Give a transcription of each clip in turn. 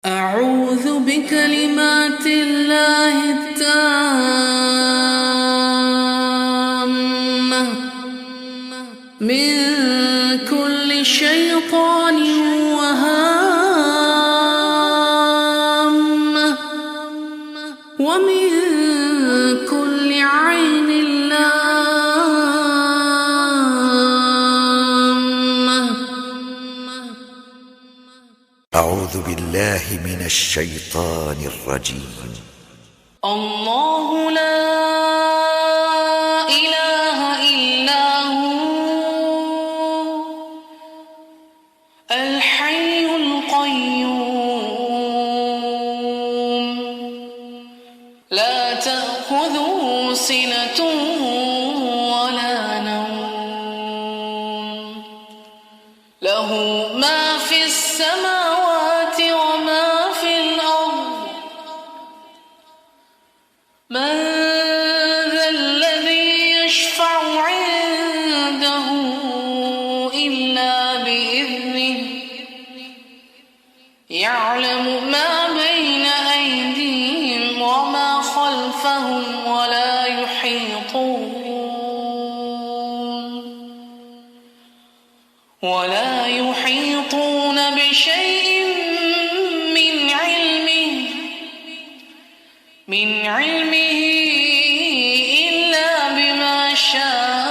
أعوذ بكلمات الله التامة من كل شيطان وهامة ومن كل عين لامة. أعوذ بالله من الشيطان الرجيم. الله لا إله إلا هو الحي القيوم لا تأخذه سنة ولا نوم له ما في السماوات وما في الأرض. من ذا الذي يشفع عنده إلا بإذنه يعلم ما بين أيديهم وما خلفهم ولا يحيطون بشيء من علمه إلا بما شاء.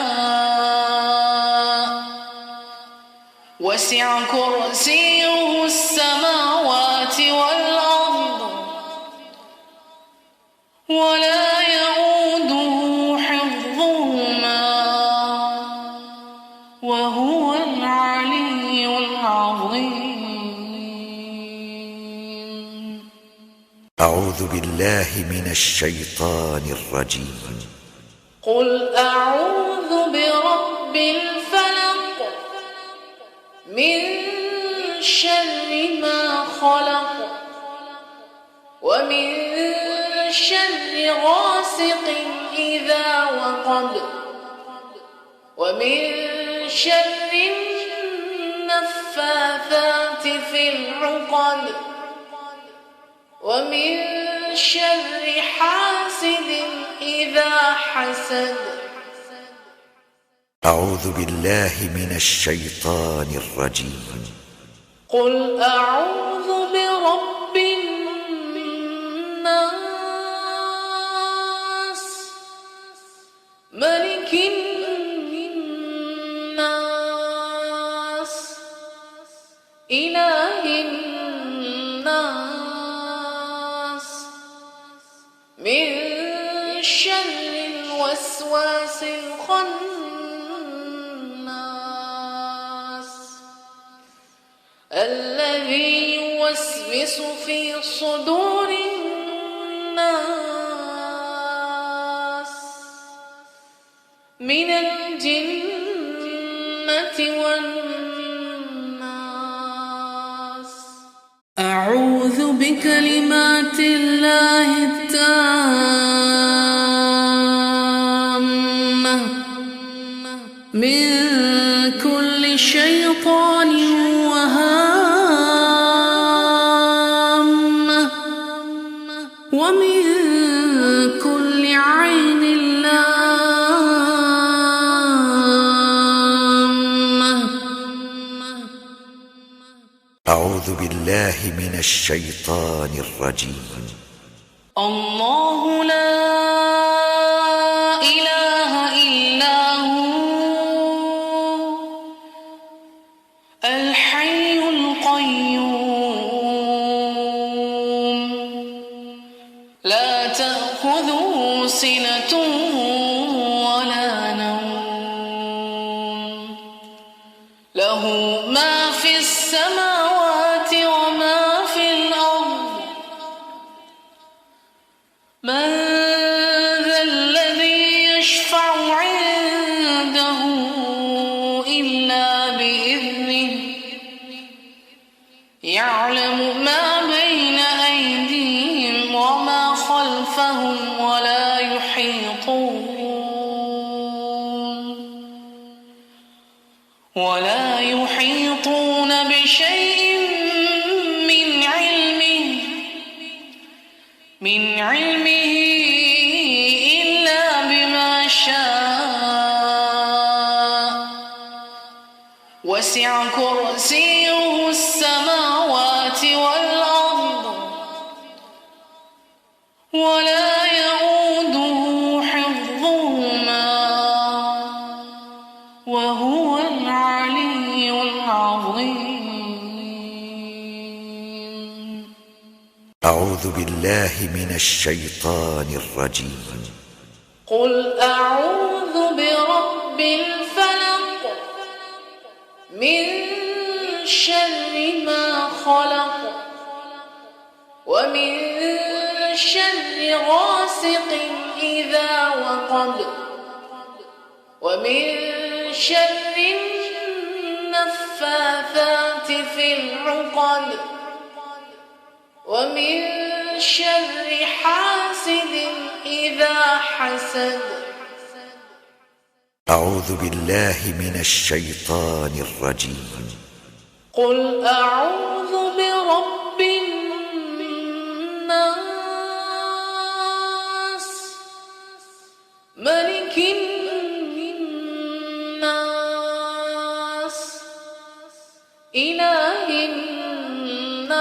وسع كرسيه السماوات والأرض ولا يؤوده حفظهما وهو العلي العظيم. أعوذ بالله من الشيطان الرجيم. قل أعوذ برب الفلق من شر ما خلق ومن شر غاسق إذا وقب ومن شر النفاثات في العقد ومن شر حاسد إذا حسد. أعوذ بالله من الشيطان الرجيم. قل أعوذ برب الناس ملك الناس إله الناس من شر الوسواس الخناس الذي يوسوس في صدور الناس من الجنة والناس. أعوذ بكلمات الله التامة من كل شيطان وهامة ومن كل عين لامة. أعوذ بالله من الشيطان الرجيم. الله لا إله إلا هو الحي القيوم لا تأخذه سنة ولا نوم له ما في السماوات وما في الأرض. من ذا الذي يشفع عنده إلا بإذنه يعلم ما بين أيديهم وما خلفهم ولا يحيطون بشيء من علمه من علمه إلا بما شاء وسع كرسيه السماوات والأرض ولا يؤوده حفظهما وهو العلي العظيم. أعوذ بالله من الشيطان الرجيم. قل أعوذ برب الفلق من شر ما خلق ومن شر غاسق إذا وقب ومن شر النفاثات في العقد ومن شر حاسد إذا حسد. أعوذ بالله من الشيطان الرجيم. قل أعوذ برب الناس ملك الناس إله الناس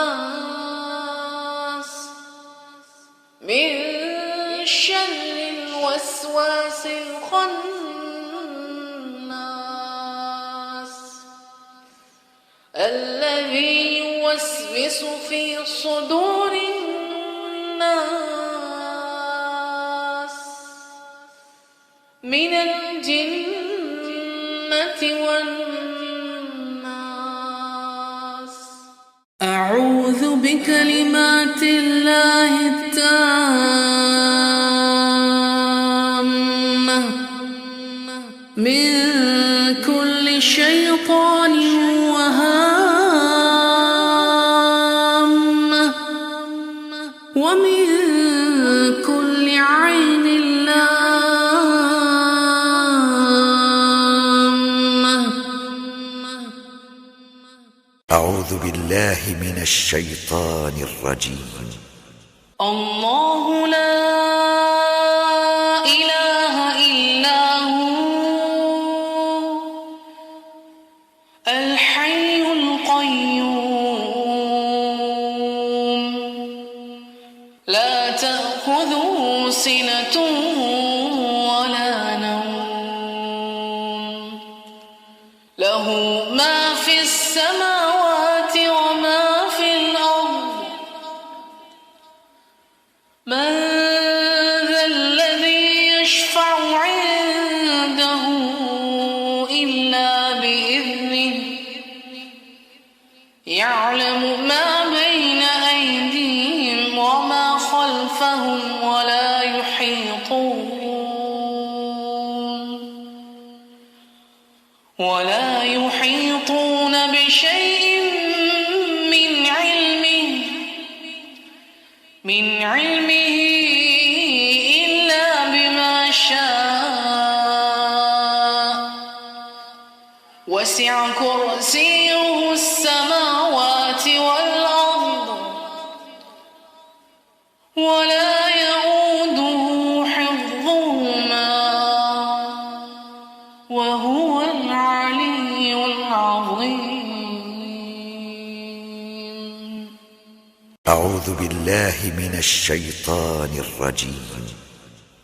من شر الوسواس الخناس الذي يوسوس في صدور الناس من الجنة والناس. أعوذ بكلمات الله التامة من كل شيطان وهامة ومن كل عين لامة. أعوذ بالله من الشيطان الرجيم. الله لا إله إلا هو الحي القيوم لا تأخذه سنة ولا نوم له ما في السماوات وما في الأرض. من ذا الذي يشفع عنده إلا بإذنه يعلم ما بين أيديهم وما خلفهم ولا يحيطون بشيء من علمه إلا بما شاء وسع كرسيه السماوات والأرض ولا يؤوده حفظهما وهو العلي العظيم. أعوذ بالله من الشيطان الرجيم.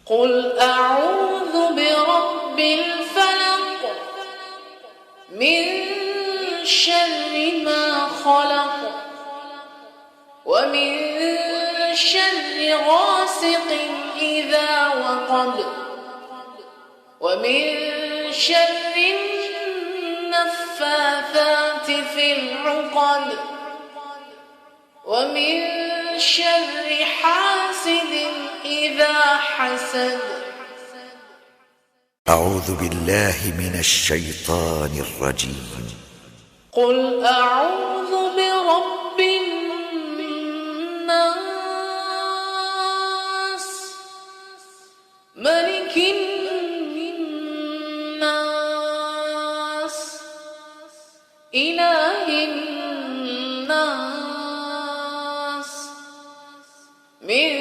قل أعوذ برب الفلق من شر ما خلق ومن شر غاسق إذا وقب ومن شر النفاثات في العقد ومن شر حاسد إذا حسد. أعوذ بالله من الشيطان الرجيم. قل أعوذ برب الناس ملك الناس إله الناس من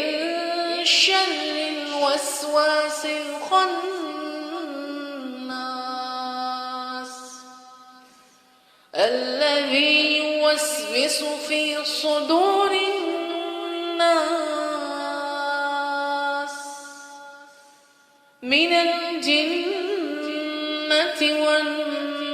الوسواس الخناس الذي يوسوس في صدور الناس من الجنة والناس.